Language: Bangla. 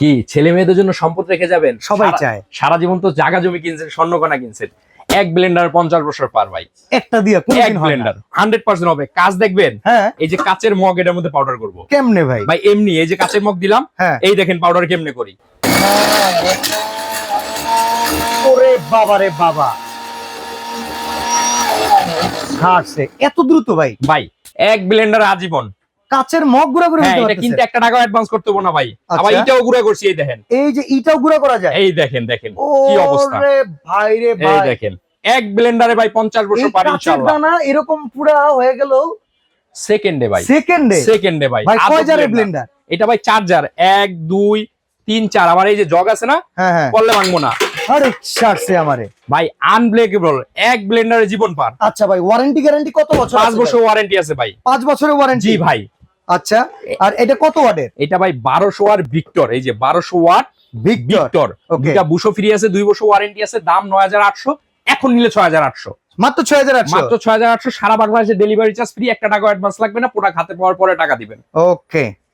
কি ছেলে মেয়েদের জন্য সম্পদ রেখে যাবেন? সবাই চায়। সারা জীবন তো জায়গা জমি কিনছেন, স্বর্ণকণা কিনছেন, এক ব্লেন্ডার 50 বছর পার ভাই। একটা দিয়ে এক কোনদিন হয় না। ব্লেন্ডার 100% হবে। কাজ দেখবেন, হ্যাঁ এই যে কাচের মগ এটার মধ্যে পাউডার করব কেমনে ভাই? ভাই। এমনি এই যে কাচের মগ দিলাম, হ্যাঁ। এই দেখেন পাউডার কেমনে করি। ওরে বাবা রে বাবা, ছাড়ছে এত দ্রুত ভাই? ভাই এক ব্লেন্ডার আজীবন। কাচের মগ গুঁড়া করে হ্যাঁ, দিতে এটা পারতেছে? কিনতে 1 টাকাও অ্যাডভান্স করতে হবে না ভাই। আচ্ছা। আবার এটাও গুঁড়া করছি, এই দেখেন। এই যে ইটাও গুঁড়া করা যায়? এই দেখেন দেখেন কি অবস্থা। ওরে ভাই রে এই ভাই, দেখেন এক ব্লেন্ডারে ভাই 50 বছর এই পার কাচের ইনশাআল্লাহ। দানা এরকম পুরা হয়ে গেল সেকেন্ডে ভাই, সেকেন্ডে? সেকেন্ডে ভাই। ভাই আদব কয় জারের blender। ব্লেন্ডার? এটা ভাই 4 জার, 1 2 3 4। আবার এই যে জগ আছে না, হ্যাঁ হ্যাঁ, করলে ভাঙবো না আরে ছাড়ছে আমারে ভাই। আনব্রেকেবল এক ব্লেন্ডারে জীবন পার। আচ্ছা ভাই, ওয়ারেন্টি গ্যারান্টি কত বছর? 5 বছর ওয়ারেন্টি আছে ভাই। 5 বছরের ওয়ারেন্টি? জি ভাই। আচ্ছা, আর এটা কত ওয়াটের? এটা ভাই 1200 ওয়াট ভিক্টর, এই যে 1200 ওয়াট ভিক্টর। ওকে, দুটা বুশো ফ্রি আছে, 2 বছর ওয়ারেন্টি আছে। দাম 9800, এখন নিলে 6800। মাত্র 6800? মাত্র 6800। সারা বাংলাদেশে ডেলিভারি চার্জ ফ্রি, 1 টাকা অ্যাডভান্স লাগবে না। প্রোডাক্ট হাতে পাওয়ার পরে টাকা দিবেন। ওকে।